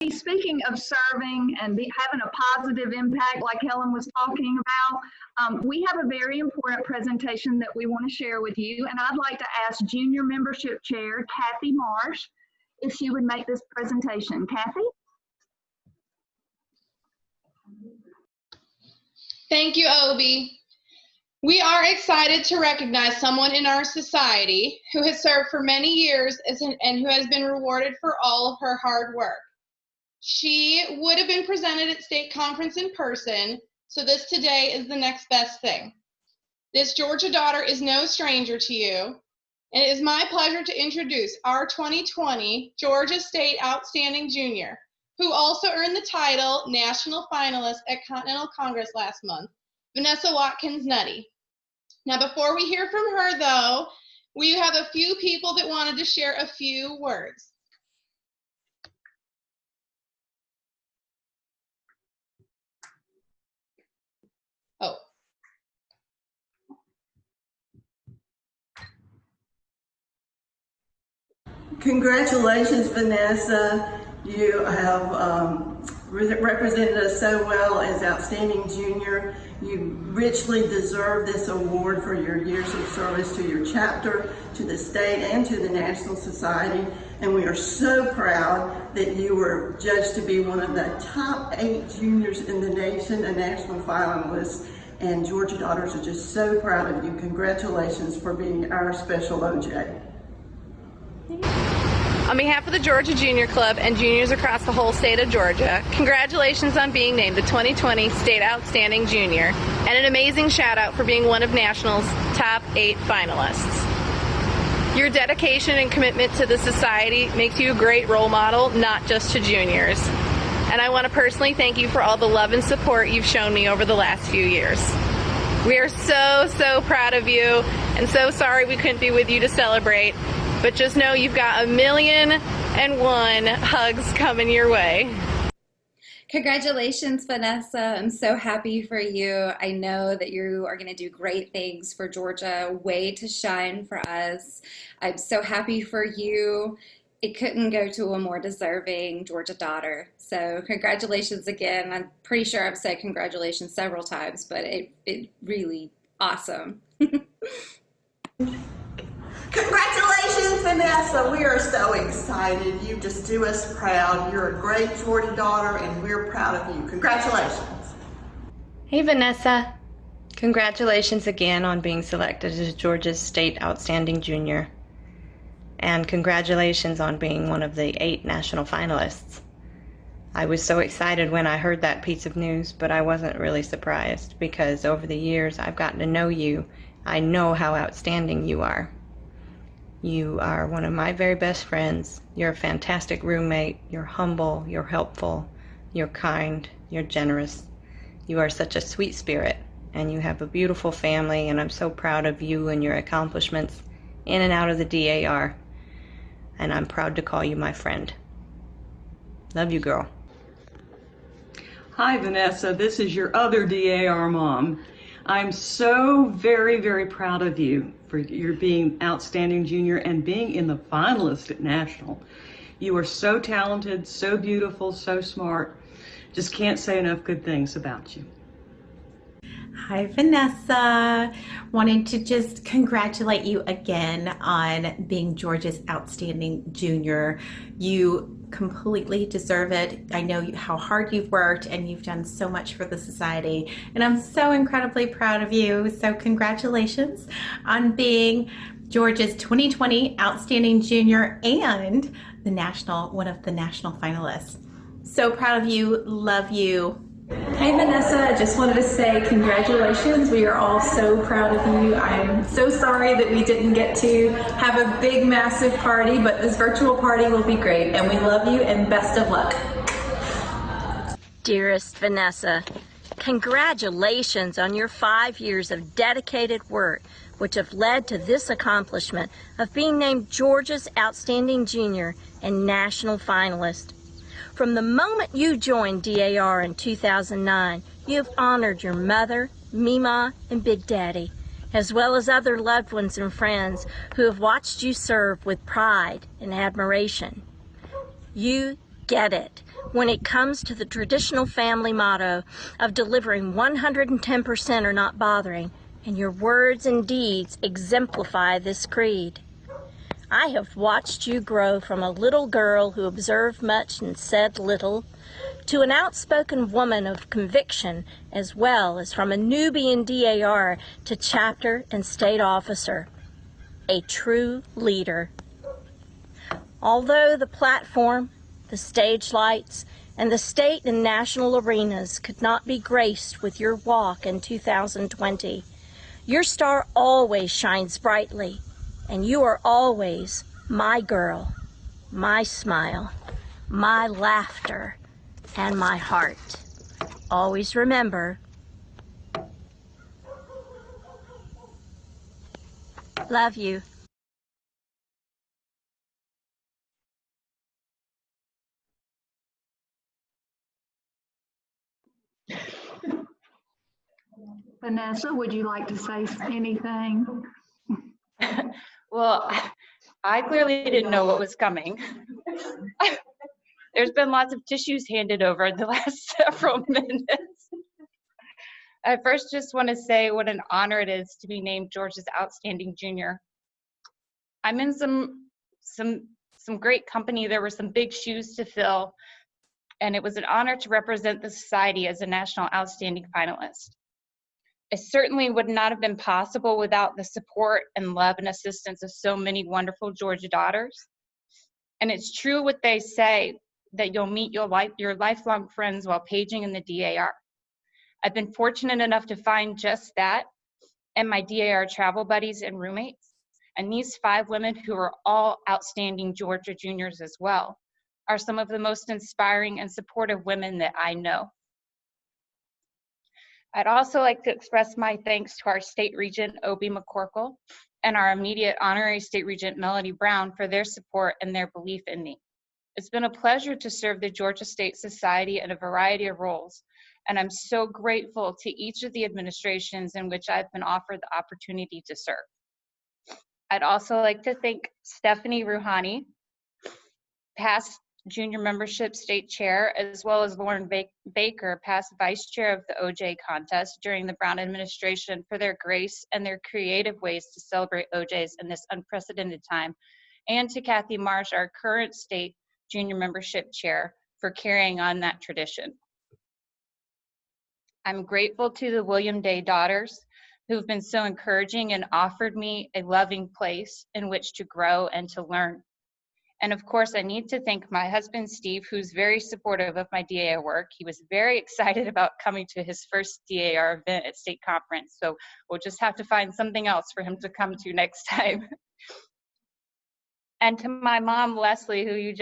Speaking of serving and having a positive impact like Helen was talking about, we have a very important presentation that we want to share with you, and I'd like to ask Junior Membership Chair Kathy Marsh if she would make this presentation. Kathy? Thank you, Obi. We are excited to recognize someone in our society who has served for many years and who has been rewarded for all of her hard work. She would have been presented at state conference in person, so this today is the next best thing. This Georgia daughter is no stranger to you, and it is my pleasure to introduce our 2020 Georgia State Outstanding Junior, who also earned the title National Finalist at Continental Congress last month, Vanessa Watkins-Nutty. Now, before we hear from her, though, we have a few people that wanted to share a few words. Oh. Congratulations, Vanessa. You have represented us so well as Outstanding Junior. You richly deserve this award for your years of service to your chapter, to the state, and to the National Society. And we are so proud that you were judged to be one of the top 8 juniors in the nation, a national finalist. And Georgia Daughters are just so proud of you. Congratulations for being our special OJ. On behalf of the Georgia Junior Club and juniors across the whole state of Georgia, congratulations on being named the 2020 State Outstanding Junior, and an amazing shout out for being one of National's top 8 finalists. Your dedication and commitment to the society makes you a great role model, not just to juniors. And I want to personally thank you for all the love and support you've shown me over the last few years. We are so proud of you, and so sorry we couldn't be with you to celebrate. But just know you've got 1,000,001 hugs coming your way. Congratulations, Vanessa. I'm so happy for you. I know that you are going to do great things for Georgia, way to shine for us. I'm so happy for you. It couldn't go to a more deserving Georgia daughter. So congratulations again. I'm pretty sure I've said congratulations several times, but it really awesome. Congratulations, Vanessa. We are so excited. You just do us proud. You're a great Georgia daughter, and we're proud of you. Congratulations. Hey, Vanessa. Congratulations again on being selected as Georgia's State Outstanding Junior. And congratulations on being one of the 8 national finalists. I was so excited when I heard that piece of news, but I wasn't really surprised because over the years I've gotten to know you. I know how outstanding you are. You are one of my very best friends. You're a fantastic roommate. You're humble, you're helpful, you're kind, you're generous. You are such a sweet spirit, and you have a beautiful family, and I'm so proud of you and your accomplishments in and out of the DAR. And I'm proud to call you my friend. Love you, girl. Hi, Vanessa. This is your other DAR mom. I'm so very proud of you for your being Outstanding Junior and being in the finalist at National. You are so talented, so beautiful, so smart. Just can't say enough good things about you. Hi, Vanessa. Wanted to just congratulate you again on being Georgia's Outstanding Junior. You completely deserve it. I know how hard you've worked and you've done so much for the society, and I'm so incredibly proud of you. So congratulations on being Georgia's 2020 Outstanding Junior and one of the national finalists. So proud of you. Love you. Hey Vanessa, I just wanted to say congratulations. We are all so proud of you. I'm so sorry that we didn't get to have a big massive party, but this virtual party will be great, and we love you and best of luck. Dearest Vanessa, congratulations on your 5 years of dedicated work which have led to this accomplishment of being named Georgia's Outstanding Junior and National Finalist. From the moment you joined DAR in 2009, you have honored your mother, Mima, and Big Daddy, as well as other loved ones and friends who have watched you serve with pride and admiration. You get it. when it comes to the traditional family motto of delivering 110% or not bothering, and your words and deeds exemplify this creed. I have watched you grow from a little girl who observed much and said little, to an outspoken woman of conviction, as well as from a newbie in DAR to chapter and state officer. A true leader. Although the platform, the stage lights, and the state and national arenas could not be graced with your walk in 2020, your star always shines brightly, and you are always my girl, my smile, my laughter, and my heart. Always remember, love you. Vanessa, would you like to say anything? Well, I clearly didn't know what was coming. There's been lots of tissues handed over in the last several minutes. I first just want to say what an honor it is to be named Georgia's Outstanding Junior. I'm in some great company. There were some big shoes to fill, and it was an honor to represent the society as a National Outstanding finalist. It certainly would not have been possible without the support and love and assistance of so many wonderful Georgia daughters. And it's true what they say, that you'll meet your lifelong friends while paging in the DAR. I've been fortunate enough to find just that, and my DAR travel buddies and roommates. And these 5 women, who are all outstanding Georgia juniors as well, are some of the most inspiring and supportive women that I know. I'd also like to express my thanks to our State Regent, Obie McCorkle, and our immediate Honorary State Regent, Melody Brown, for their support and their belief in me. It's been a pleasure to serve the Georgia State Society in a variety of roles, and I'm so grateful to each of the administrations in which I've been offered the opportunity to serve. I'd also like to thank Stephanie Rouhani, past junior membership state chair, as well as Lauren Baker, past vice chair of the OJ contest during the Brown administration, for their grace and their creative ways to celebrate OJs in this unprecedented time, and to Kathy Marsh, our current state junior membership chair, for carrying on that tradition. I'm grateful to the William Day daughters, who've been so encouraging and offered me a loving place in which to grow and to learn. And of course, I need to thank my husband, Steve, who's very supportive of my DAR work. He was very excited about coming to his first DAR event at state conference, so we'll just have to find something else for him to come to next time. And to my mom, Leslie,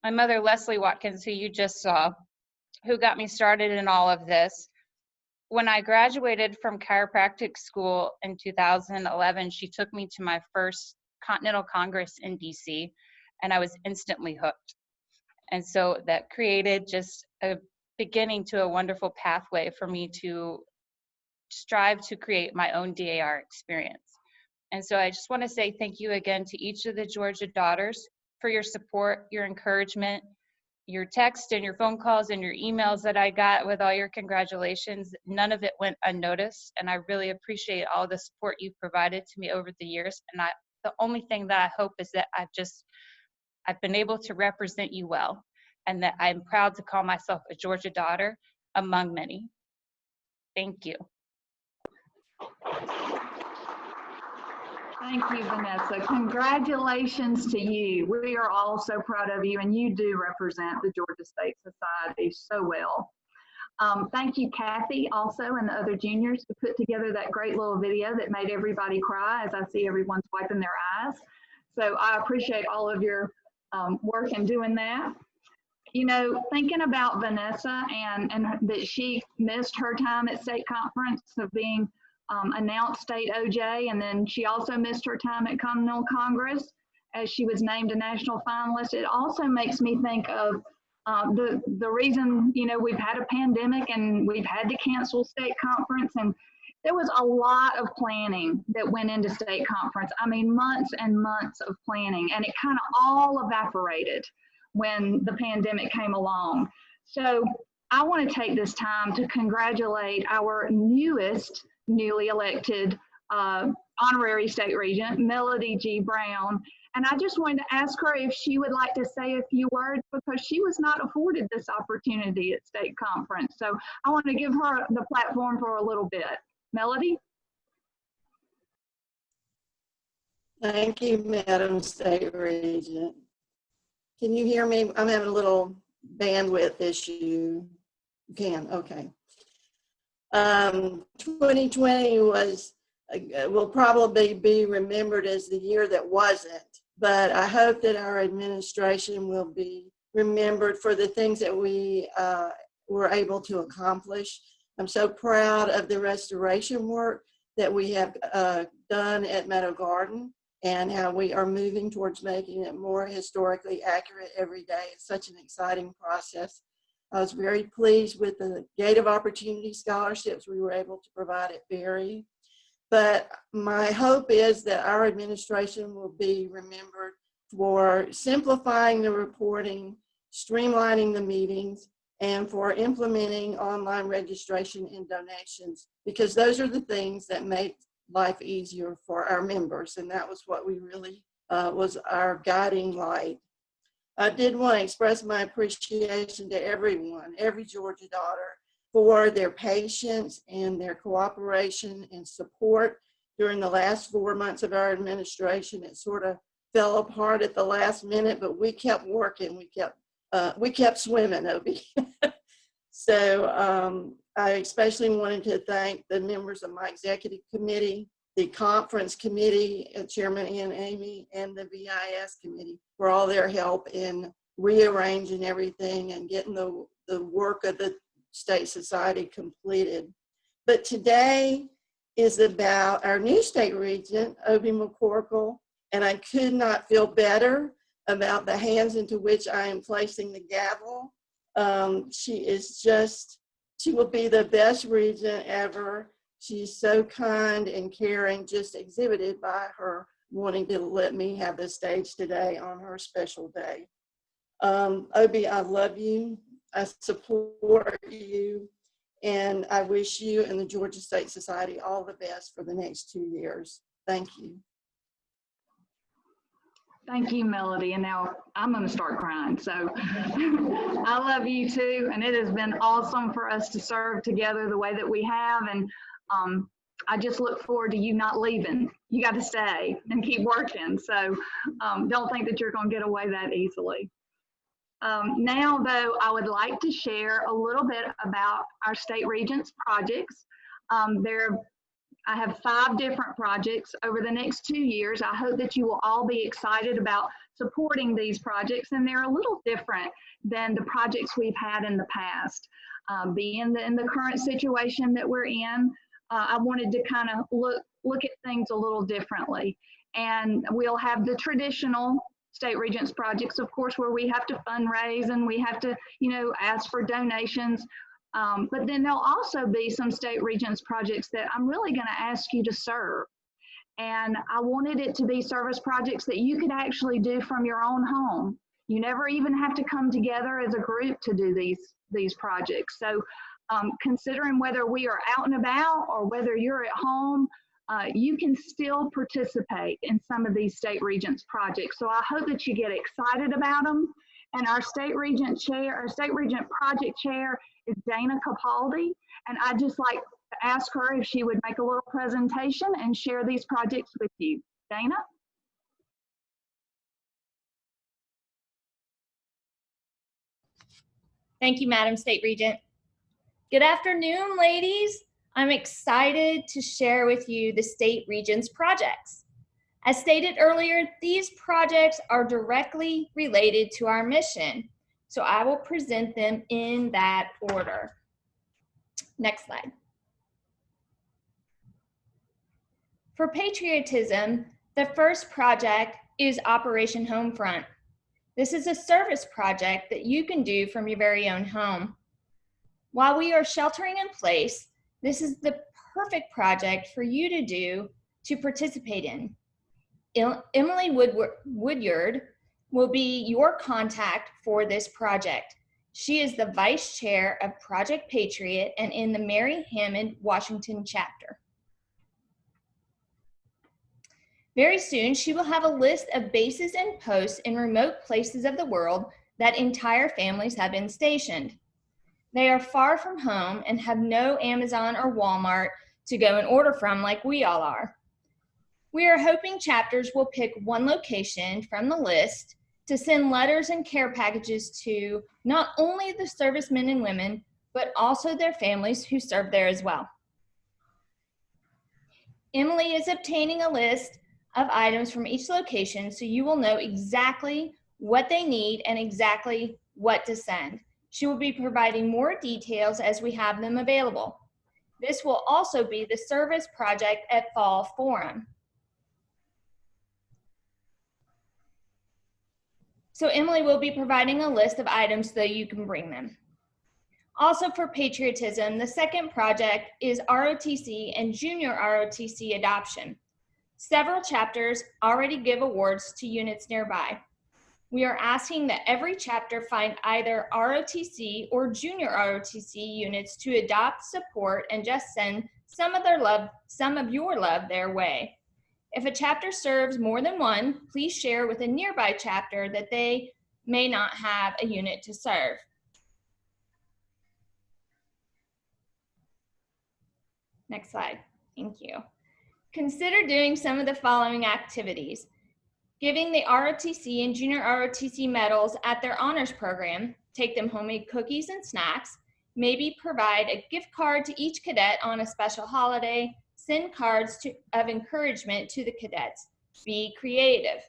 my mother, Leslie Watkins, who you just saw, who got me started in all of this. When I graduated from chiropractic school in 2011, she took me to my first Continental Congress in DC, and I was instantly hooked. And so that created just a beginning to a wonderful pathway for me to strive to create my own DAR experience. And so I just want to say thank you again to each of the Georgia daughters for your support, your encouragement, your text and your phone calls and your emails that I got with all your congratulations. None of it went unnoticed, and I really appreciate all the support you've provided to me over the years. And the only thing that I hope is that I've been able to represent you well, and that I'm proud to call myself a Georgia daughter among many. Thank you. Thank you, Vanessa. Congratulations to you. We are all so proud of you, and you do represent the Georgia State Society so well. Thank you, Kathy, also, and the other juniors, who put together that great little video that made everybody cry, as I see everyone's wiping their eyes. So I appreciate all of your work in doing that. You know, thinking about Vanessa and that she missed her time at state conference of being announced state OJ, and then she also missed her time at Continental Congress as she was named a national finalist. It also makes me think of the reason, you know, we've had a pandemic and we've had to cancel state conference, and there was a lot of planning that went into state conference. I mean, months and months of planning, and it kind of all evaporated when the pandemic came along. So I want to take this time to congratulate our newly elected honorary state regent, Melody G. Brown. And I just wanted to ask her if she would like to say a few words, because she was not afforded this opportunity at state conference. So I want to give her the platform for a little bit. Melody? Thank you, Madam State Regent. Can you hear me? I'm having a little bandwidth issue. You can, okay. 2020 will probably be remembered as the year that wasn't, but I hope that our administration will be remembered for the things that we were able to accomplish. I'm so proud of the restoration work that we have done at Meadow Garden, and how we are moving towards making it more historically accurate every day. It's such an exciting process. I was very pleased with the Gate of Opportunity scholarships we were able to provide at Berry. But my hope is that our administration will be remembered for simplifying the reporting, streamlining the meetings, and for implementing online registration and donations, because those are the things that make life easier for our members, and that was what we really was our guiding light. I did want to express my appreciation to everyone, every Georgia daughter, for their patience and their cooperation and support during the last 4 months of our administration. It sort of fell apart at the last minute, but we kept working. We kept swimming, Obi. So I especially wanted to thank the members of my executive committee, the conference committee, Chairman Ann Amy, and the VIS committee for all their help in rearranging everything and getting the work of the State Society completed. But today is about our new state regent, Obi McCorkle, and I could not feel better about the hands into which I am placing the gavel. She will be the best regent ever. She's so kind and caring, just exhibited by her wanting to let me have the stage today on her special day. Obi, I love you. I support you. And I wish you and the Georgia State Society all the best for the next 2 years. Thank you. Thank you, Melody. And now I'm going to start crying. So I love you too. And it has been awesome for us to serve together the way that we have. And I just look forward to you not leaving. You got to stay and keep working. So don't think that you're going to get away that easily. Now, though, I would like to share a little bit about our state regents projects. I have 5 different projects over the next 2 years. I hope that you will all be excited about supporting these projects, and they're a little different than the projects we've had in the past. Being in the current situation that we're in, I wanted to kind of look at things a little differently. And we'll have the traditional state regents projects, of course, where we have to fundraise and we have to, ask for donations. But then there'll also be some state regents projects that I'm really going to ask you to serve. And I wanted it to be service projects that you could actually do from your own home. You never even have to come together as a group to do these projects. So considering whether we are out and about or whether you're at home, you can still participate in some of these state regents projects. So I hope that you get excited about them. And our state regent project chair is Dana Capaldi. And I'd just like to ask her if she would make a little presentation and share these projects with you. Dana? Thank you, Madam State Regent. Good afternoon, ladies. I'm excited to share with you the State Regents projects. As stated earlier, these projects are directly related to our mission, so I will present them in that order. Next slide. For patriotism, the first project is Operation Homefront. This is a service project that you can do from your very own home. While we are sheltering in place, this is the perfect project for you to do to participate in. Emily Woodyard will be your contact for this project. She is the Vice Chair of Project Patriot and in the Mary Hammond, Washington chapter. Very soon, she will have a list of bases and posts in remote places of the world that entire families have been stationed. They are far from home and have no Amazon or Walmart to go and order from like we all are. We are hoping chapters will pick one location from the list to send letters and care packages to not only the servicemen and women, but also their families who serve there as well. Emily is obtaining a list of items from each location so you will know exactly what they need and exactly what to send. She will be providing more details as we have them available. This will also be the service project at Fall Forum. So Emily will be providing a list of items so you can bring them. Also for patriotism, the second project is ROTC and junior ROTC adoption. Several chapters already give awards to units nearby. We are asking that every chapter find either ROTC or junior ROTC units to adopt, support, and just send some of your love their way. If a chapter serves more than one, please share with a nearby chapter that they may not have a unit to serve. Next slide. Thank you. Consider doing some of the following activities. Giving the ROTC and junior ROTC medals at their honors program, take them homemade cookies and snacks, maybe provide a gift card to each cadet on a special holiday, send cards of encouragement to the cadets. Be creative.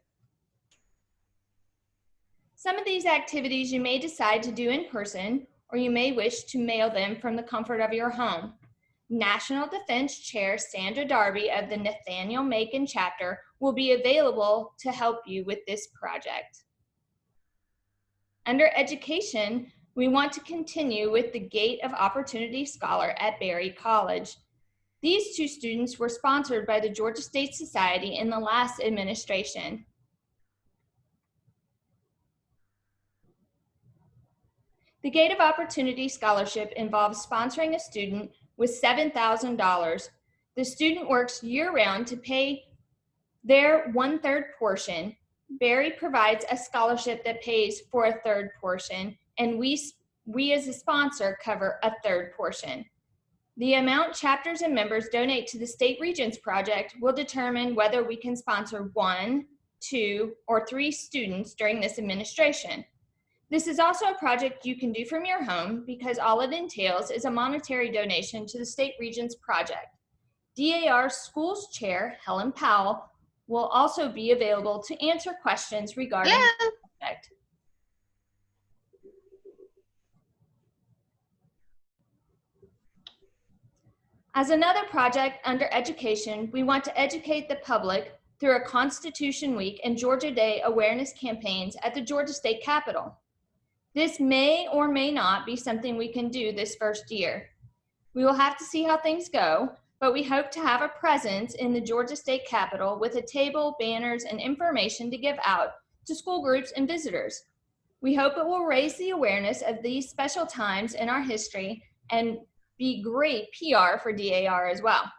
Some of these activities you may decide to do in person, or you may wish to mail them from the comfort of your home. National Defense Chair Sandra Darby of the Nathaniel Macon chapter will be available to help you with this project. Under education, we want to continue with the Gate of Opportunity Scholar at Berry College. These two students were sponsored by the Georgia State Society in the last administration. The Gate of Opportunity Scholarship involves sponsoring a student with $7,000. The student works year-round to pay their 1/3 portion. Berry provides a scholarship that pays for a 1/3 portion, and we as a sponsor cover a 1/3 portion. The amount chapters and members donate to the State Regents Project will determine whether we can sponsor 1, 2, or 3 students during this administration. This is also a project you can do from your home because all it entails is a monetary donation to the State Regents Project. DAR Schools Chair Helen Powell will also be available to answer questions regarding the project. As another project under education, we want to educate the public through a Constitution Week and Georgia Day awareness campaigns at the Georgia State Capitol. This may or may not be something we can do this first year. We will have to see how things go, but we hope to have a presence in the Georgia State Capitol with a table, banners, and information to give out to school groups and visitors. We hope it will raise the awareness of these special times in our history and be great PR for DAR as well.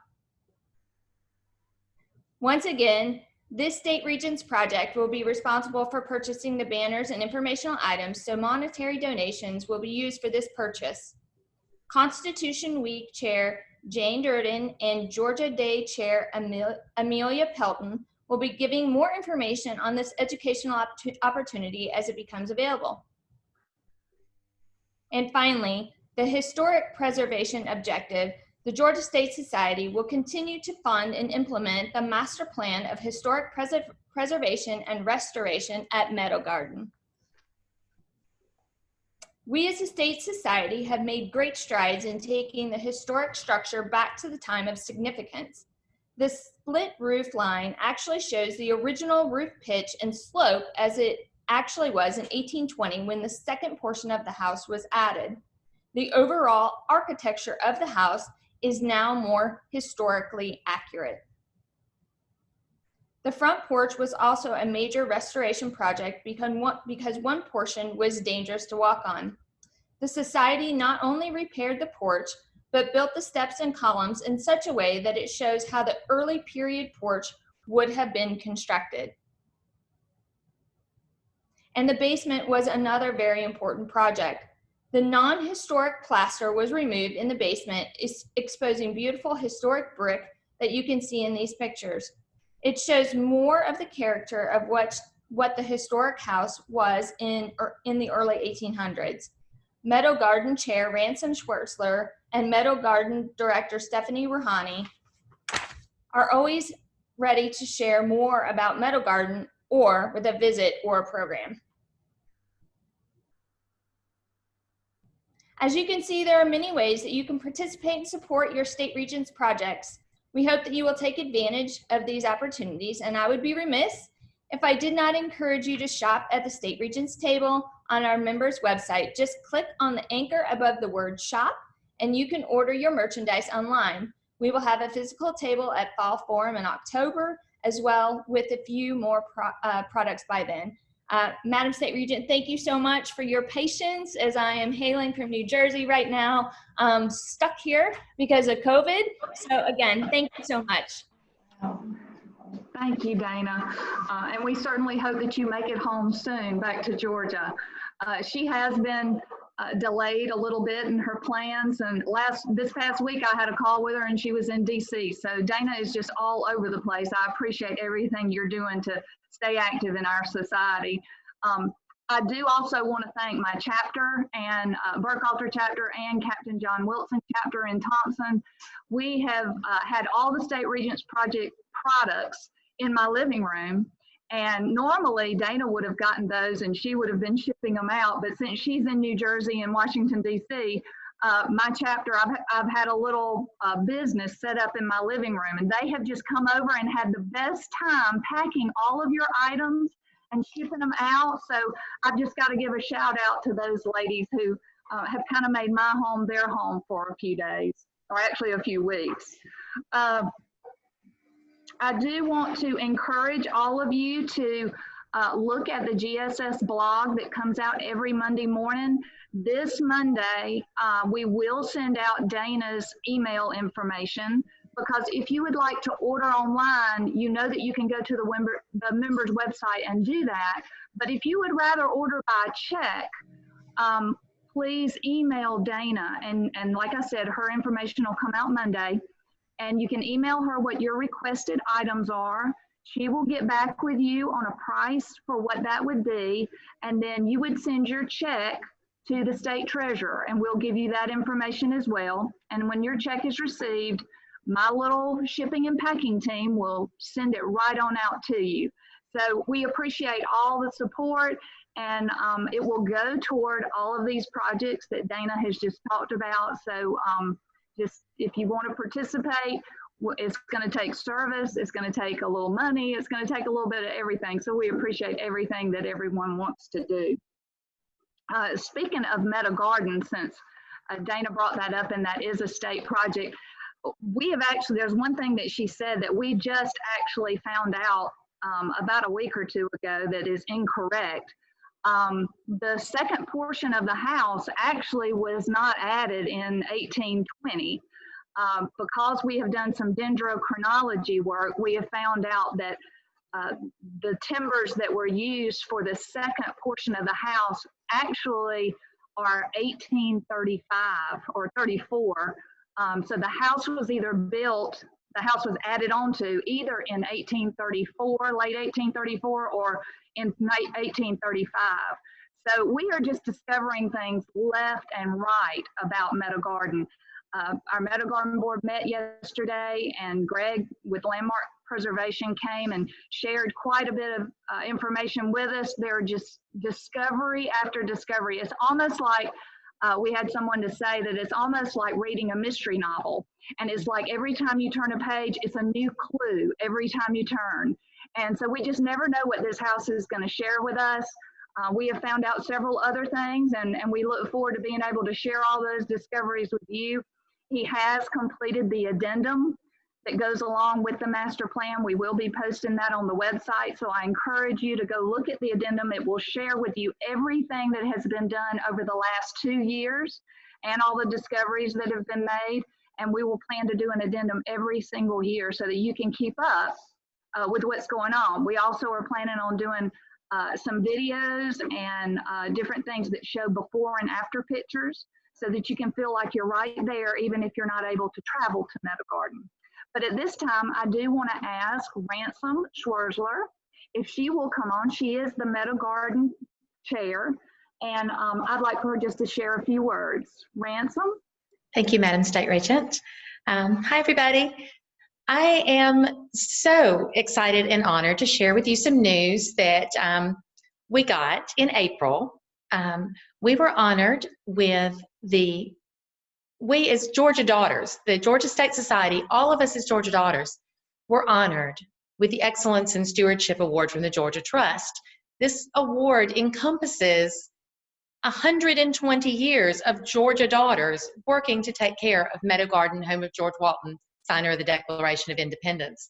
Once again, this State Regents Project will be responsible for purchasing the banners and informational items, so monetary donations will be used for this purchase. Constitution Week Chair Jane Durden and Georgia Day Chair Amelia Pelton will be giving more information on this educational opportunity as it becomes available. And finally, the historic preservation objective. The Georgia State Society will continue to fund and implement the Master Plan of Historic Preservation and Restoration at Meadow Garden. We as a state society have made great strides in taking the historic structure back to the time of significance. The split roof line actually shows the original roof pitch and slope as it actually was in 1820 when the second portion of the house was added. The overall architecture of the house is now more historically accurate. The front porch was also a major restoration project because one portion was dangerous to walk on. The society not only repaired the porch, but built the steps and columns in such a way that it shows how the early period porch would have been constructed. And the basement was another very important project. The non-historic plaster was removed in the basement, exposing beautiful historic brick that you can see in these pictures. It shows more of the character of what the historic house was in the early 1800s. Meadow Garden Chair Ransom Schwertzler and Meadow Garden Director Stephanie Rouhani are always ready to share more about Meadow Garden or with a visit or a program. As you can see, there are many ways that you can participate and support your State Regents projects. We hope that you will take advantage of these opportunities, and I would be remiss if I did not encourage you to shop at the State Regents table on our members' website. Just click on the anchor above the word shop, and you can order your merchandise online. We will have a physical table at Fall Forum in October, as well with a few more products by then. Madam State Regent, thank you so much for your patience as I am hailing from New Jersey right now, stuck here because of COVID. So again, thank you so much. Thank you, Dana. And we certainly hope that you make it home soon back to Georgia. She has been delayed a little bit in her plans, and this past week I had a call with her and she was in DC. So Dana is just all over the place. I appreciate everything you're doing to stay active in our society. I do also want to thank my chapter and Burkhalter chapter and Captain John Wilson chapter in Thompson. We have had all the State Regents Project products in my living room, and normally Dana would have gotten those and she would have been shipping them out, but since she's in New Jersey and Washington DC, my chapter, I've had a little business set up in my living room, and they have just come over and had the best time packing all of your items and shipping them out. So I've just got to give a shout out to those ladies who have kind of made my home their home for a few days, or actually a few weeks. I do want to encourage all of you to look at the GSS blog that comes out every Monday morning. This Monday, we will send out Dana's email information, because if you would like to order online, you know that you can go to the members website and do that. But if you would rather order by check, please email Dana. And like I said, her information will come out Monday. And you can email her what your requested items are. She will get back with you on a price for what that would be. And then you would send your check to the state treasurer, and we'll give you that information as well. And when your check is received, my little shipping and packing team will send it right on out to you. So we appreciate all the support, and it will go toward all of these projects that Dana has just talked about. So just if you want to participate, it's going to take service, it's going to take a little money, it's going to take a little bit of everything. So we appreciate everything that everyone wants to do. Speaking of Meadow Garden, since Dana brought that up and that is a state project, we have actually, there's one thing that she said that we just actually found out about a week or two ago that is incorrect. The second portion of the house actually was not added in 1820. Because we have done some dendrochronology work, we have found out that the timbers that were used for the second portion of the house actually are 1835 or 34. So the house was either built, the house was added onto either in 1834, late 1834, or in 1835. So we are just discovering things left and right about Meadow Garden. Our Meadow Garden board met yesterday, and Greg with Landmark Preservation came and shared quite a bit of information with us. They're just discovery after discovery. It's almost like we had someone to say that it's almost like reading a mystery novel. And it's like every time you turn a page, it's a new clue every time you turn. And so we just never know what this house is going to share with us. We have found out several other things, and we look forward to being able to share all those discoveries with you. He has completed the addendum that goes along with the master plan. We will be posting that on the website, so I encourage you to go look at the addendum. It will share with you everything that has been done over the last 2 years and all the discoveries that have been made, and we will plan to do an addendum every single year so that you can keep up with what's going on. We also are planning on doing some videos and different things that show before and after pictures so that you can feel like you're right there even if you're not able to travel to Meadow Garden. But at this time, I do want to ask Ransom Schwerzler if she will come on. She is the Meadow Garden chair, and I'd like her just to share a few words. Ransom? Thank you, Madam State Regent. Hi, everybody. I am so excited and honored to share with you some news that we got in April. We were honored with we as Georgia Daughters, the Georgia State Society, all of us as Georgia Daughters, were honored with the Excellence in Stewardship Award from the Georgia Trust. This award encompasses 120 years of Georgia Daughters working to take care of Meadow Garden, home of George Walton, signer of the Declaration of Independence.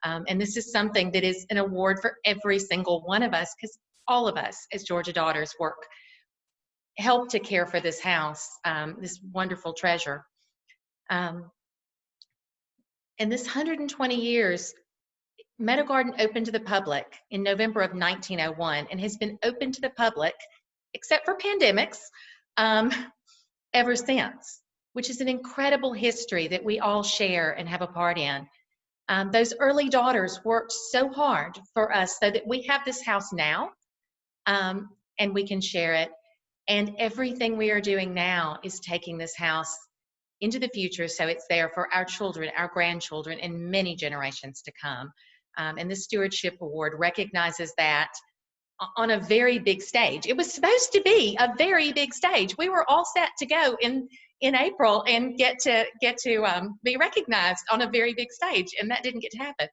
And this is something that is an award for every single one of us, because all of us as Georgia Daughters help to care for this house, this wonderful treasure. In this 120 years, Meadow Garden opened to the public in November of 1901 and has been open to the public, except for pandemics, ever since, which is an incredible history that we all share and have a part in. Those early daughters worked so hard for us so that we have this house now, and we can share it. And everything we are doing now is taking this house into the future so it's there for our children, our grandchildren, and many generations to come. And the Stewardship Award recognizes that on a very big stage. It was supposed to be a very big stage. We were all set to go in April and get to be recognized on a very big stage, and that didn't get to happen.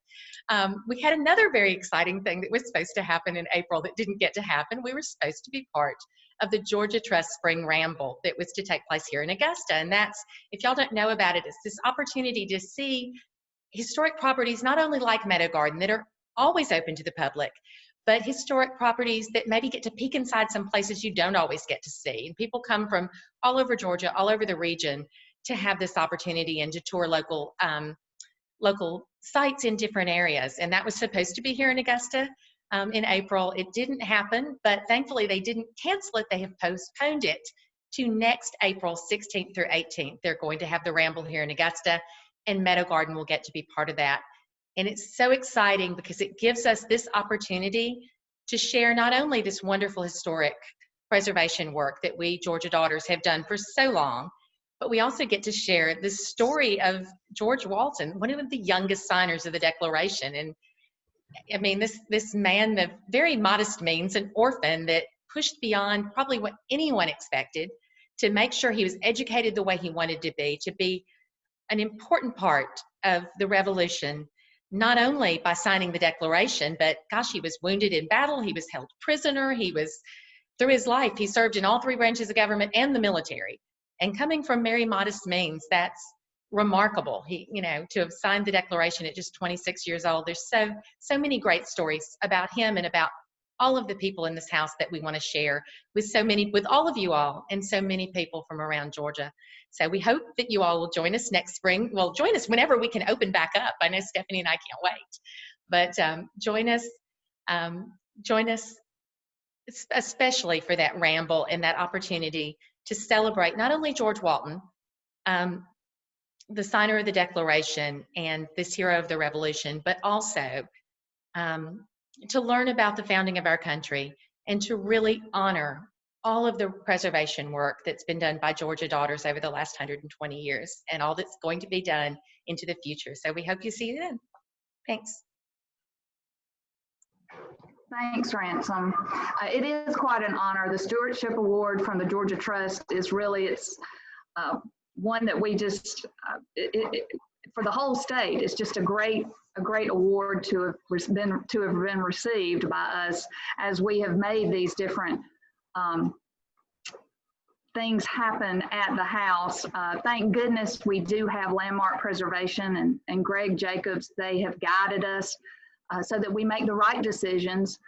We had another very exciting thing that was supposed to happen in April that didn't get to happen. We were supposed to be part of the Georgia Trust Spring Ramble that was to take place here in Augusta, and that's, if y'all don't know about it, it's this opportunity to see historic properties not only like Meadow Garden that are always open to the public, but historic properties that maybe get to peek inside some places you don't always get to see. And people come from all over Georgia, all over the region, to have this opportunity and to tour local sites in different areas. And that was supposed to be here in Augusta in April. It didn't happen, but thankfully they didn't cancel it. They have postponed it to next April 16th through 18th. They're going to have the Ramble here in Augusta, and Meadow Garden will get to be part of that. And it's so exciting because it gives us this opportunity to share not only this wonderful historic preservation work that we Georgia Daughters have done for so long, but we also get to share the story of George Walton, one of the youngest signers of the Declaration. And I mean, this man of very modest means, an orphan that pushed beyond probably what anyone expected to make sure he was educated the way he wanted to be an important part of the Revolution, not only by signing the Declaration, but gosh, he was wounded in battle, he was held prisoner, through his life, he served in all three branches of government and the military. And coming from very modest means, that's remarkable. To have signed the Declaration at just 26 years old. There's so many great stories about him and about all of the people in this house that we want to share with all of you all and so many people from around Georgia. So we hope that you all will join us next spring. Well, join us whenever we can open back up. I know Stephanie and I can't wait, but join us especially for that ramble and that opportunity to celebrate not only George Walton, the signer of the Declaration and this hero of the Revolution, but also to learn about the founding of our country and to really honor all of the preservation work that's been done by Georgia Daughters over the last 120 years and all that's going to be done into the future. So we hope you see you then. Thanks. Thanks, Ransom. It is quite an honor. The Stewardship Award from the Georgia Trust is really, one that we just, for the whole state, it's just a great award to have been received by us as we have made these different things happen at the house. Thank goodness we do have landmark preservation and Greg Jacobs. They have guided us so that we make the right decisions.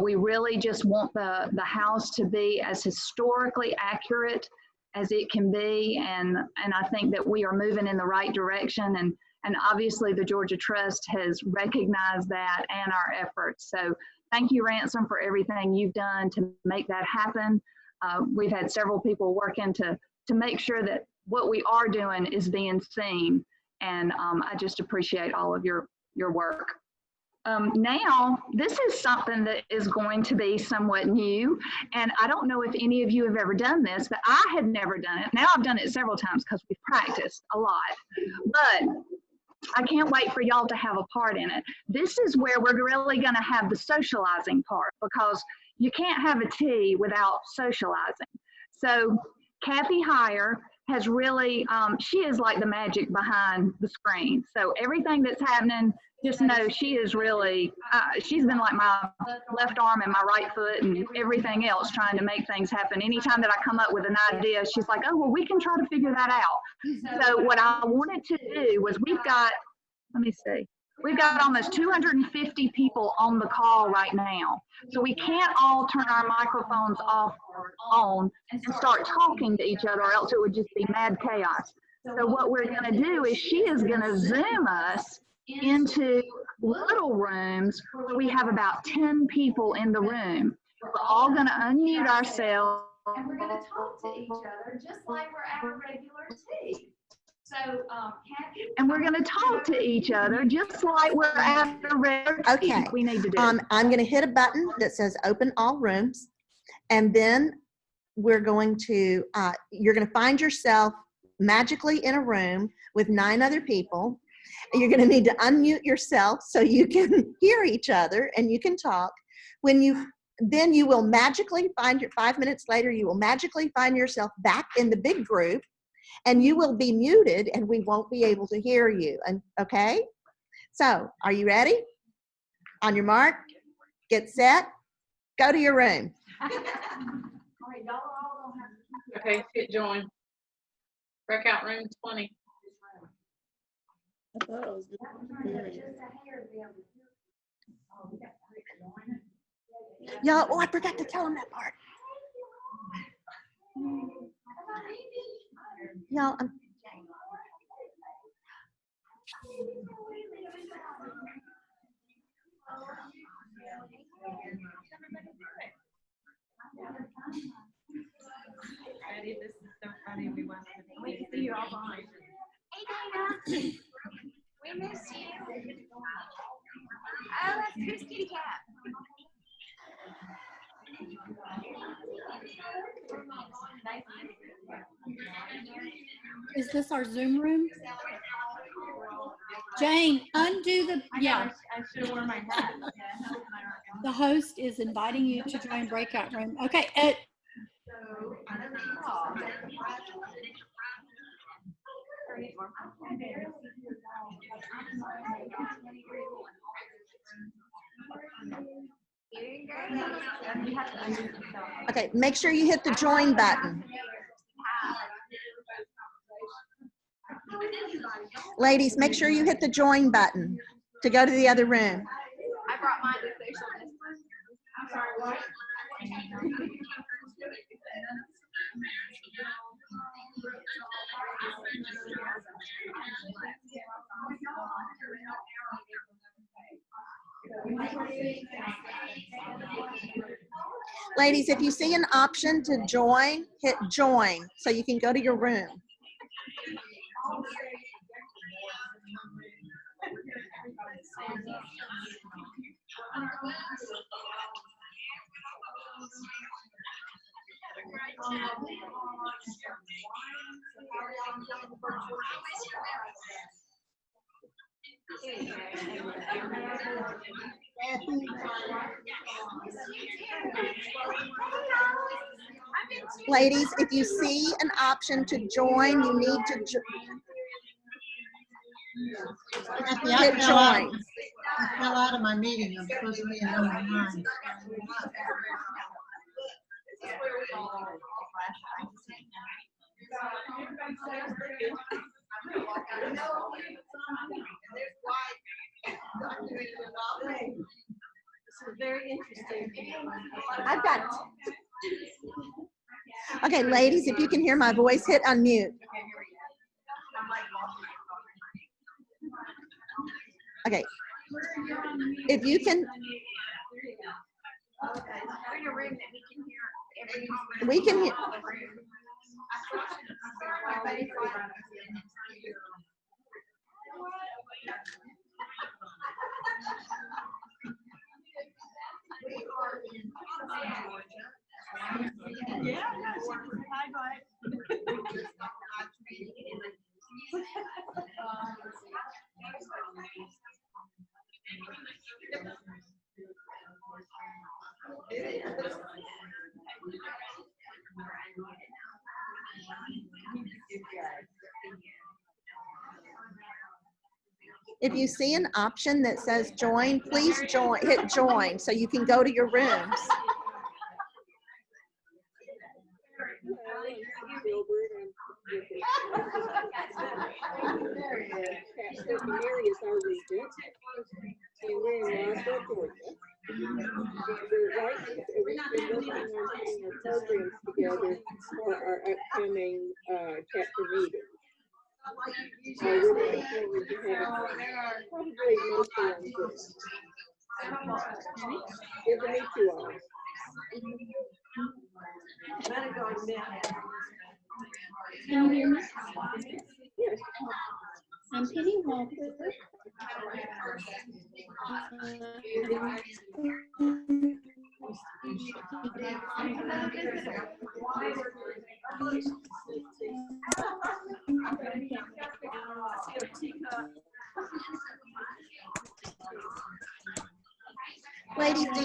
We really just want the house to be as historically accurate as it can be, and I think that we are moving in the right direction, and obviously the Georgia Trust has recognized that and our efforts. So thank you, Ransom, for everything you've done to make that happen. We've had several people working to make sure that what we are doing is being seen, and I just appreciate all of your work. Now, this is something that is going to be somewhat new, and I don't know if any of you have ever done this, but I had never done it. Now I've done it several times because we've practiced a lot, but I can't wait for y'all to have a part in it. This is where we're really going to have the socializing part, because you can't have a tea without socializing. So Kathy Heyer has really, she is like the magic behind the screen. So everything that's happening, just know she is really, she's been like my left arm and my right foot and everything else trying to make things happen. Anytime that I come up with an idea, she's like, oh, well, we can try to figure that out. So what I wanted to do was we've got, let me see, we've got almost 250 people on the call right now. So we can't all turn our microphones off or on and start talking to each other, or else it would just be mad chaos. So what we're going to do is she is going to Zoom us into little rooms where we have about 10 people in the room. We're all going to unmute ourselves. And we're going to talk to each other just like we're at a regular tea. So, Kathy? And we're going to talk to each other just like we're at a regular tea. Okay. We need to do. I'm going to hit a button that says open all rooms. And then we're going to, you're going to find yourself magically in a room with 9 other people. You're going to need to unmute yourself so you can hear each other and you can talk. Then you will magically find 5 minutes later, you will magically find yourself back in the big group, and you will be muted and we won't be able to hear you. And okay? So are you ready? On your mark, get set, go to your room. Okay, hit join. Breakout room 20. I thought it was y'all, oh, I forgot to tell them that part. Y'all, This is so funny. We want to see you all behind. Hey, Dana. We miss you. Oh, that's Chris Kitty Cat. Is this our Zoom room? Jane, undo the, yeah. I should have worn my hat. The host is inviting you to join breakout room. Okay. okay, make sure you hit the join button. Ladies, make sure you hit the join button to go to the other room. I brought mine with facial distance. I'm sorry, what? Ladies, if you see an option to join, hit join so you can go to your room. Ladies, if you see an option to join, you need to hit join. I fell out of my meeting. I'm supposed to be in number 9. Very interesting. I've got it. Okay, ladies, if you can hear my voice, hit unmute. Okay. If you can. We can hear. If you see an option that says join, please join, hit join so you can go to your rooms. Mary is our regent, and we're in Roswell, Georgia. And we're working on putting our programs together for our upcoming chapter meeting. We're looking forward to having probably most of them good. Good to meet you all. Can you hear me? Yes. I'm Penny Walker. Ladies, do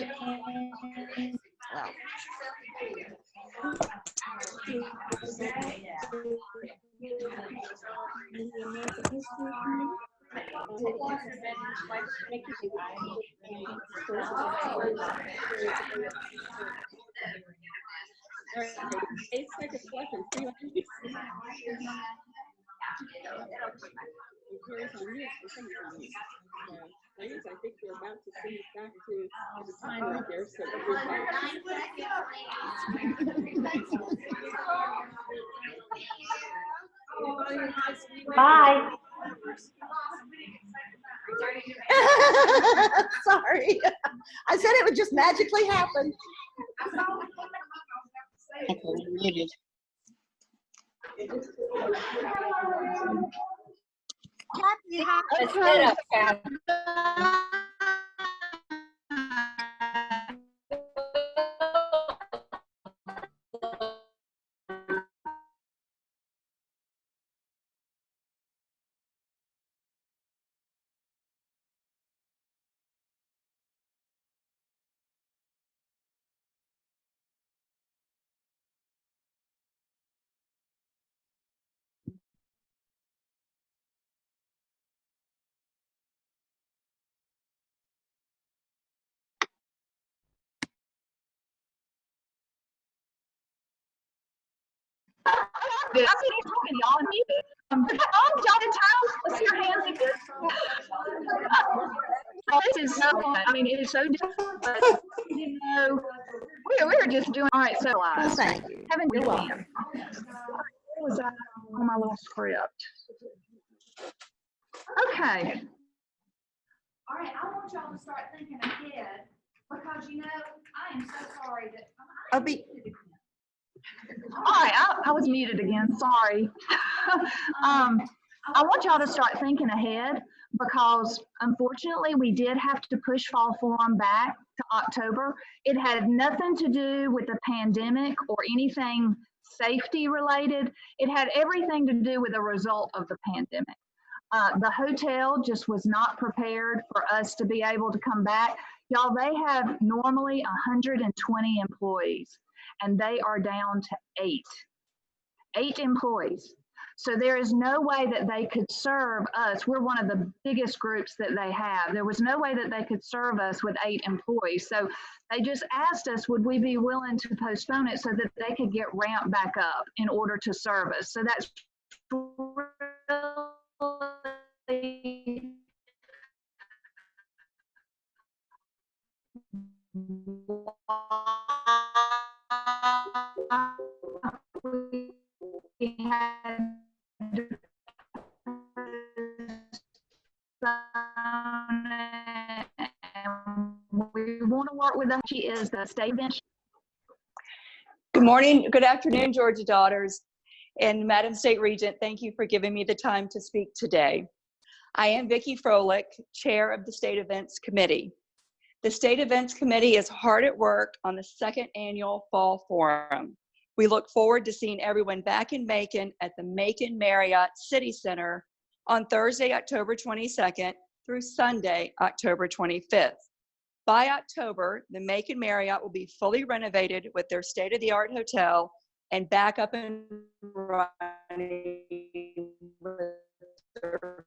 Ladies, I think we're about to send it back to the time right there. So bye. Sorry. I said it would just magically happen. okay, we're muted. I see you talking, y'all, and muted. Y'all in town? Let's see your hands again. Oh, this is so fun. I mean, it is so different. But, you know, we're just doing all right. So, Thank you. Haven't we been? What was that on my little script? Okay. All right, I want y'all to start thinking ahead because, you know, I am so sorry that. I'll be. All right, I was muted again, sorry. I want y'all to start thinking ahead because unfortunately we did have to push Fall Forum back to October. It had nothing to do with the pandemic or anything safety related. It had everything to do with the result of the pandemic. The hotel just was not prepared for us to be able to come back. Y'all, they have normally 120 employees and they are down to 8 employees. So there is no way that they could serve us. We're one of the biggest groups that they have. There was no way that they could serve us with 8 employees. So they just asked us, would we be willing to postpone it so that they could get ramped back up in order to serve us. So that's really we had we want to work with them. She is the state bench. Good morning, good afternoon, Georgia Daughters. And Madam State Regent, thank you for giving me the time to speak today. I am Vicki Froelich, Chair of the State Events Committee. The State Events Committee is hard at work on the 2nd annual Fall Forum. We look forward to seeing everyone back in Macon at the Macon Marriott City Center on Thursday, October 22nd through Sunday, October 25th. By October, the Macon Marriott will be fully renovated with their state-of-the-art hotel and back up and running with their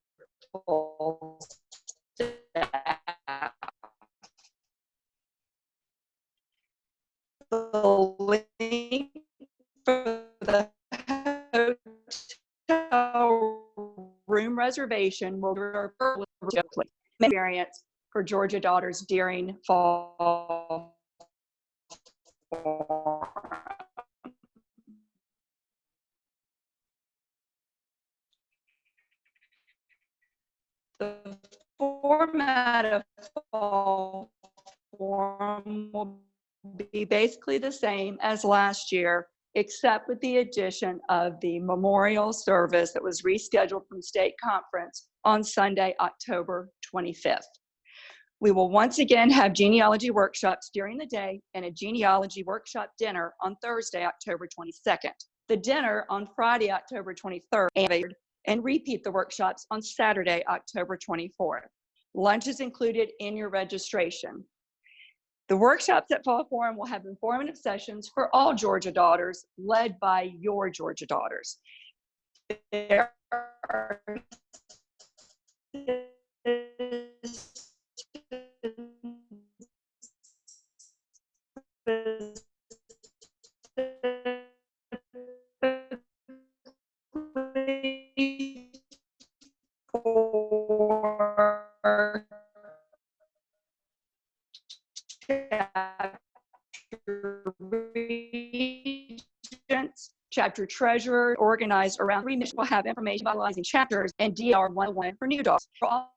full staff. The link for the hotel room reservation will be experience for Georgia Daughters during Fall Forum. The format of Fall Forum will be basically the same as last year, except with the addition of the memorial service that was rescheduled from state conference on Sunday, October 25th. We will once again have genealogy workshops during the day and a genealogy workshop dinner on Thursday, October 22nd. The dinner on Friday, October 23rd, and repeat the workshops on Saturday, October 24th. Lunch is included in your registration. The workshops at Fall Forum will have informative sessions for all Georgia Daughters, led by your Georgia Daughters. There are regents, chapter treasurer, organized around 3 missions will have information analyzing chapters and DR 101 for new dogs. For all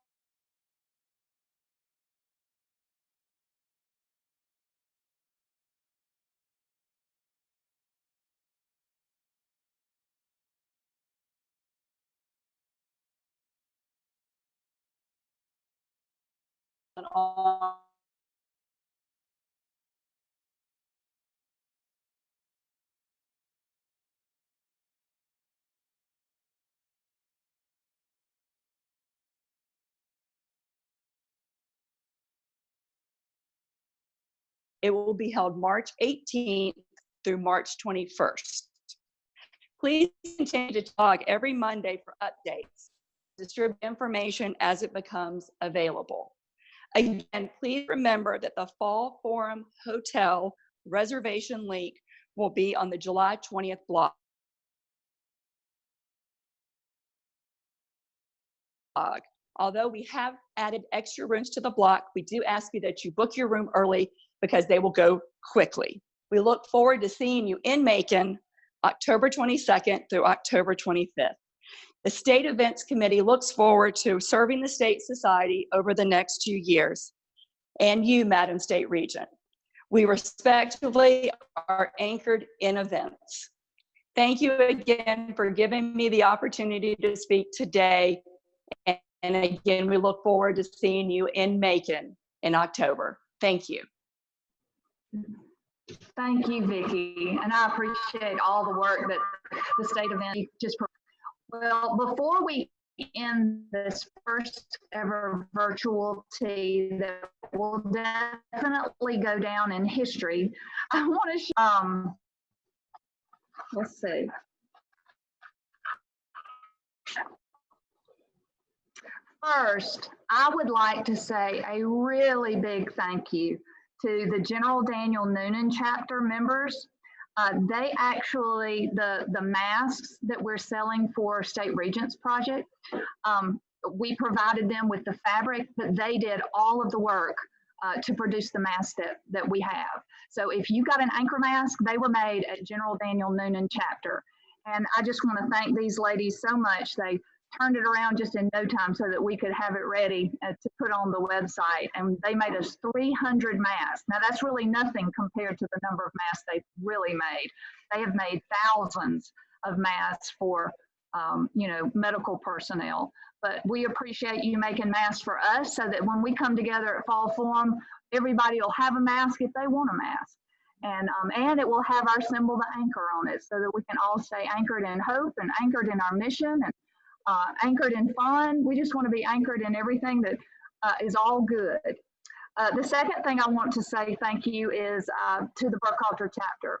it will be held March 18th through March 21st. Please continue to log every Monday for updates. Distribute information as it becomes available. Again, please remember that the Fall Forum Hotel reservation link will be on the July 20th blog. Although we have added extra rooms to the block, we do ask you that you book your room early because they will go quickly. We look forward to seeing you in Macon, October 22nd through October 25th. The State Events Committee looks forward to serving the State Society over the next 2 years. And you, Madam State Regent. We respectively are anchored in events. Thank you again for giving me the opportunity to speak today. And again, we look forward to seeing you in Macon in October. Thank you. Thank you, Vicki. And I appreciate all the work that the State Event just. Well, before we end this first ever virtual tea that will definitely go down in history, I want to let's see. First, I would like to say a really big thank you to the General Daniel Noonan chapter members. They actually, the masks that we're selling for State Regents Project, we provided them with the fabric, but they did all of the work to produce the mask that we have. So if you got an anchor mask, they were made at General Daniel Noonan chapter. And I just want to thank these ladies so much. They turned it around just in no time so that we could have it ready to put on the website. And they made us 300 masks. Now that's really nothing compared to the number of masks they've really made. They have made thousands of masks for medical personnel. But we appreciate you making masks for us so that when we come together at Fall Forum, everybody will have a mask if they want a mask. And it will have our symbol, the anchor, on it so that we can all stay anchored in hope and anchored in our mission and anchored in fun. We just want to be anchored in everything that is all good. The second thing I want to say thank you is to the Burkhalter chapter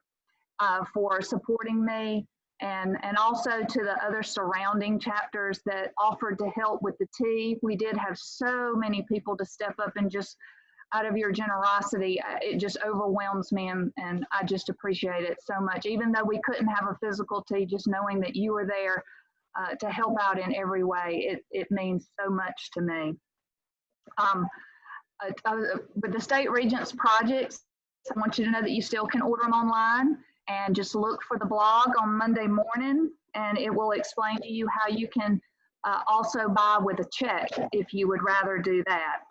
for supporting me, and also to the other surrounding chapters that offered to help with the tea. We did have so many people to step up, and just out of your generosity, it just overwhelms me, and I just appreciate it so much. Even though we couldn't have a physical tea, just knowing that you were there to help out in every way, it means so much to me. With the State Regents projects, I want you to know that you still can order them online, and just look for the blog on Monday morning, and it will explain to you how you can also buy with a check if you would rather do that.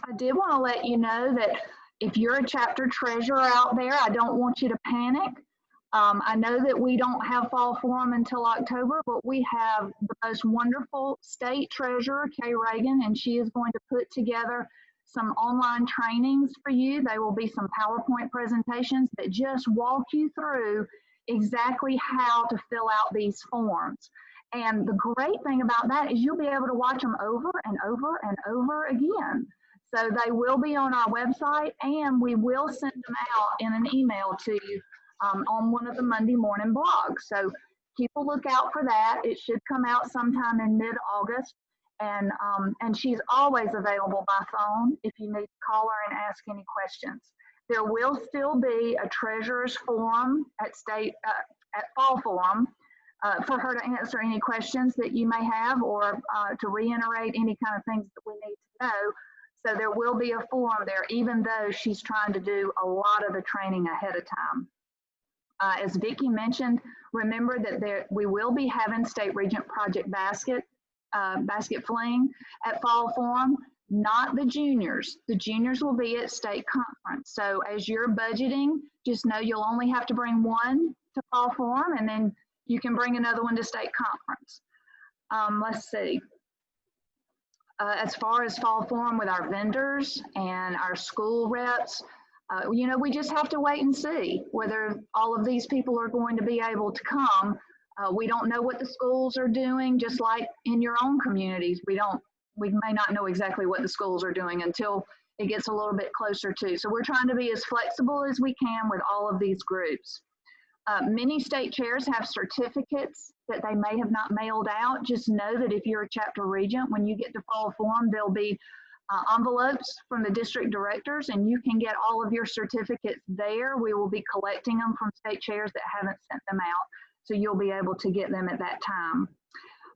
I did want to let you know that if you're a chapter treasurer out there, I don't want you to panic. I know that we don't have Fall Forum until October, but we have the most wonderful state treasurer, Kay Reagan, and she is going to put together some online trainings for you. There will be some PowerPoint presentations that just walk you through exactly how to fill out these forms. And the great thing about that is you'll be able to watch them over and over and over again. So they will be on our website, and we will send them out in an email to you on one of the Monday morning blogs. So keep a lookout for that. It should come out sometime in mid-August. And she's always available by phone if you need to call her and ask any questions. There will still be a treasurer's forum at Fall Forum for her to answer any questions that you may have, or to reiterate any kind of things that we need to know. So there will be a forum there, even though she's trying to do a lot of the training ahead of time. As Vicki mentioned, remember that we will be having State Regent Project basket fling at Fall Forum, not the juniors. The juniors will be at state conference. So as you're budgeting, just know you'll only have to bring one to Fall Forum, and then you can bring another one to state conference. Let's see. As far as Fall Forum with our vendors and our school reps, we just have to wait and see whether all of these people are going to be able to come. We don't know what the schools are doing, just like in your own communities. We may not know exactly what the schools are doing until it gets a little bit closer to. So we're trying to be as flexible as we can with all of these groups. Many state chairs have certificates that they may have not mailed out. Just know that if you're a chapter regent, when you get to Fall Forum, there'll be envelopes from the district directors, and you can get all of your certificates there. We will be collecting them from state chairs that haven't sent them out, so you'll be able to get them at that time.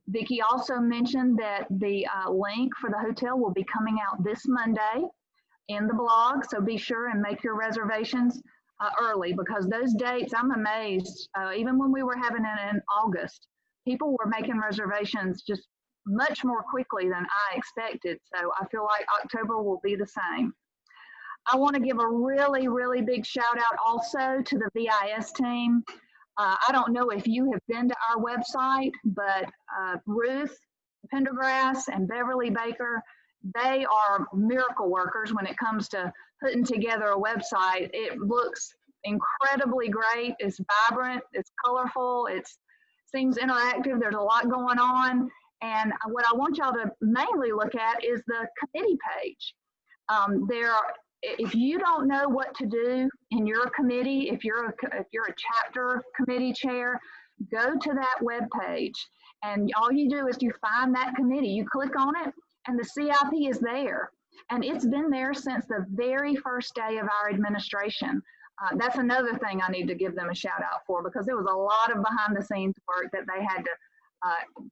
Vicki also mentioned that the link for the hotel will be coming out this Monday in the blog, so be sure and make your reservations early, because those dates, I'm amazed, even when we were having it in August, people were making reservations just much more quickly than I expected. So I feel like October will be the same. I want to give a really, really big shout out also to the VIS team. I don't know if you have been to our website, but Ruth Pendergrass and Beverly Baker, they are miracle workers when it comes to putting together a website. It looks incredibly great. It's vibrant, it's colorful, it seems interactive. There's a lot going on. And what I want y'all to mainly look at is the committee page. If you don't know what to do in your committee, if you're a chapter committee chair, go to that webpage, and all you do is you find that committee, you click on it, and the CIP is there. And it's been there since the very first day of our administration. That's another thing I need to give them a shout out for, because there was a lot of behind the scenes work that they had to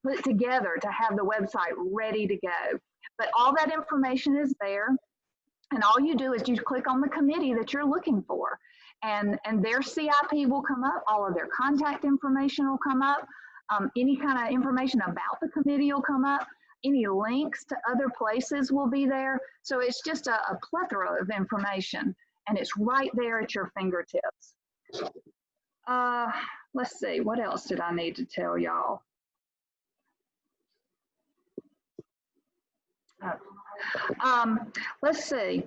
put together to have the website ready to go. But all that information is there, and all you do is you click on the committee that you're looking for, and their CIP will come up, all of their contact information will come up, any kind of information about the committee will come up, any links to other places will be there. So it's just a plethora of information, and it's right there at your fingertips. Let's see, what else did I need to tell y'all? Let's see,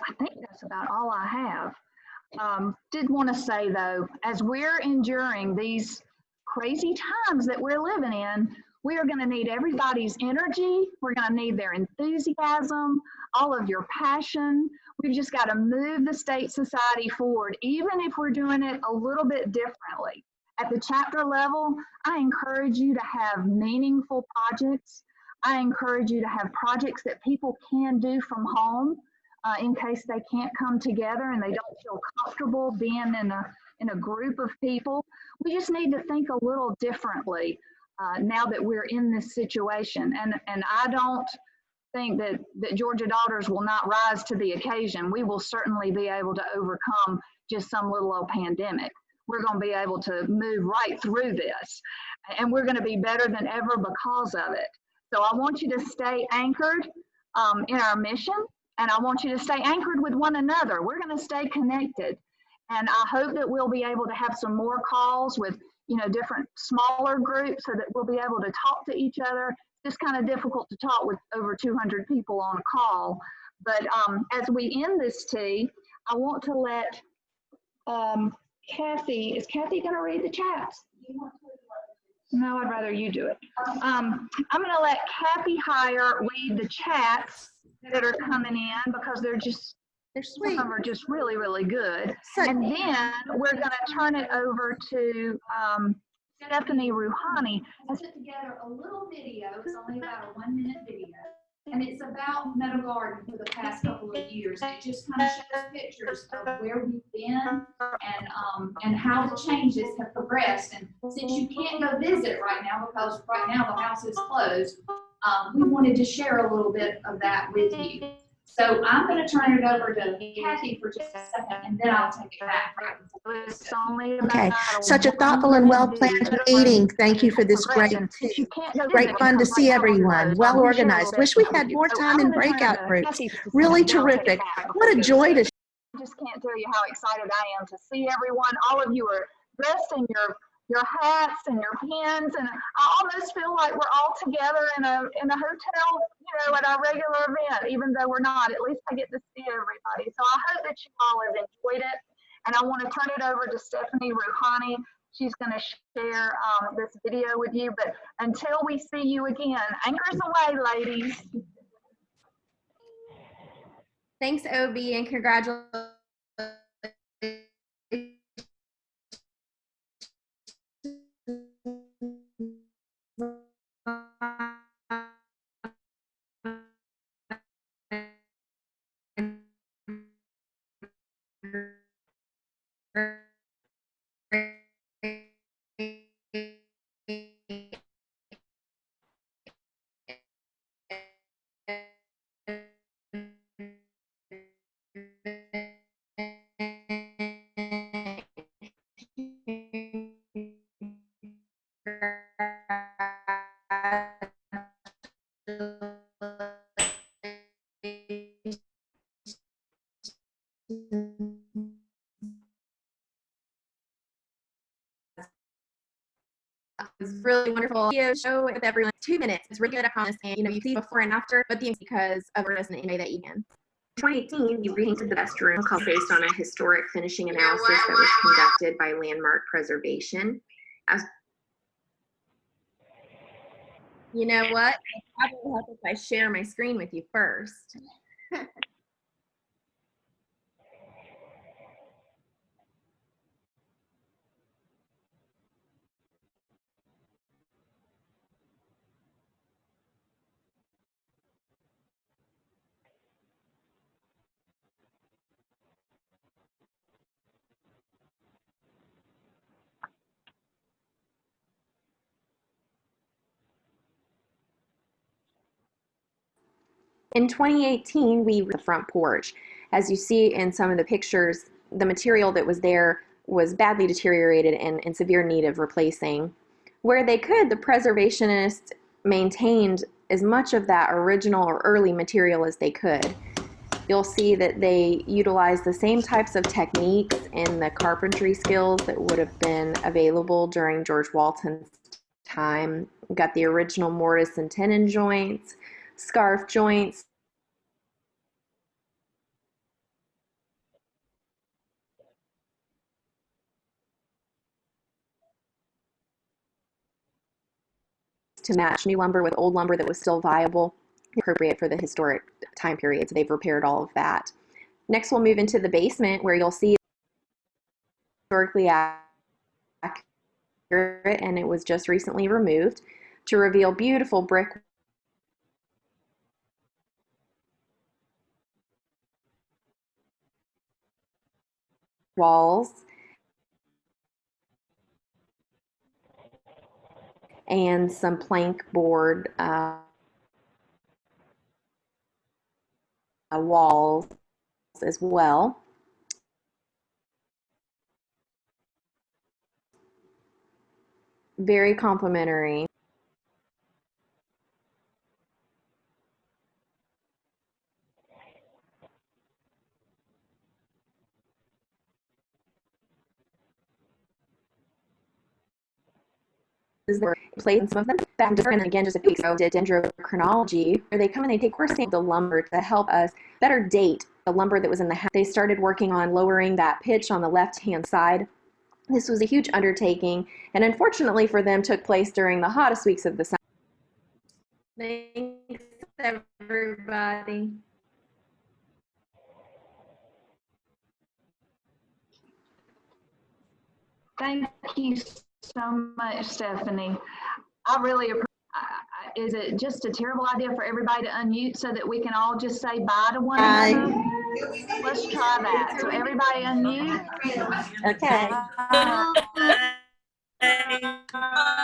I think that's about all I have. Did want to say though, as we're enduring these crazy times that we're living in, we are going to need everybody's energy. We're going to need their enthusiasm, all of your passion. We've just got to move the state society forward, even if we're doing it a little bit differently. At the chapter level, I encourage you to have meaningful projects. I encourage you to have projects that people can do from home in case they can't come together and they don't feel comfortable being in a group of people. We just need to think a little differently now that we're in this situation. And I don't think that Georgia Daughters will not rise to the occasion. We will certainly be able to overcome just some little old pandemic. We're going to be able to move right through this, and we're going to be better than ever because of it. So I want you to stay anchored in our mission, and I want you to stay anchored with one another. We're going to stay connected, and I hope that we'll be able to have some more calls with different smaller groups so that we'll be able to talk to each other. It's kind of difficult to talk with over 200 people on a call. But as we end this tea, I want to let Kathy, is Kathy going to read the chats? No, I'd rather you do it. I'm going to let Kathy Heyer read the chats that are coming in, because they're sweet. Some of them are just really, really good. And then we're going to turn it over to Stephanie Rouhani. Has put together a little video. It's only about a 1-minute video, and it's about Meadow Garden for the past couple of years. It just kind of shows pictures of where we've been and how the changes have progressed. And since you can't go visit right now because right now the house is closed, we wanted to share a little bit of that with you. So I'm going to turn it over to Kathy for just a second, and then I'll take it back. Okay, such a thoughtful and well-planned meeting. Thank you for this great fun to see everyone. Well organized. Wish we had more time in breakout groups. Really terrific. What a joy to. I just can't tell you how excited I am to see everyone. All of you are dressed in your hats and your pins, and I almost feel like we're all together in a hotel, at our regular event, even though we're not. At least I get to see everybody. So I hope that you all have enjoyed it, and I want to turn it over to Stephanie Rouhani. She's going to share this video with you, but until we see you again, anchors away, ladies. Thanks, Obie, and congratulations. It was really wonderful video show with everyone. 2 minutes. It's really good, I promise. And you see before and after, but the because of our resident anyway that you can. 2018, you repainted the best room based on a historic finishing analysis that was conducted by Landmark Preservation. You know what? I probably help if I share my screen with you first. In 2018, we the front porch. As you see in some of the pictures, the material that was there was badly deteriorated and in severe need of replacing. Where they could, the preservationists maintained as much of that original or early material as they could. You'll see that they utilized the same types of techniques in the carpentry skills that would have been available during George Walton's time. We've got the original mortise and tenon joints, scarf joints, to match new lumber with old lumber that was still viable, appropriate for the historic time period. So they've repaired all of that. Next, we'll move into the basement where you'll see historically accurate, and it was just recently removed to reveal beautiful brick walls and some plank board walls as well. Very complimentary. Were played in some of them back different, and again, just a few weeks ago, did dendrochronology, where they come and they take core samples of the lumber to help us better date the lumber that was in the house. They started working on lowering that pitch on the left-hand side. This was a huge undertaking, and unfortunately for them, took place during the hottest weeks of the summer. Thanks, everybody. Thank you so much, Stephanie. I really appreciate. Is it just a terrible idea for everybody to unmute so that we can all just say bye to one another? Let's try that. So everybody unmute. Okay. Bye.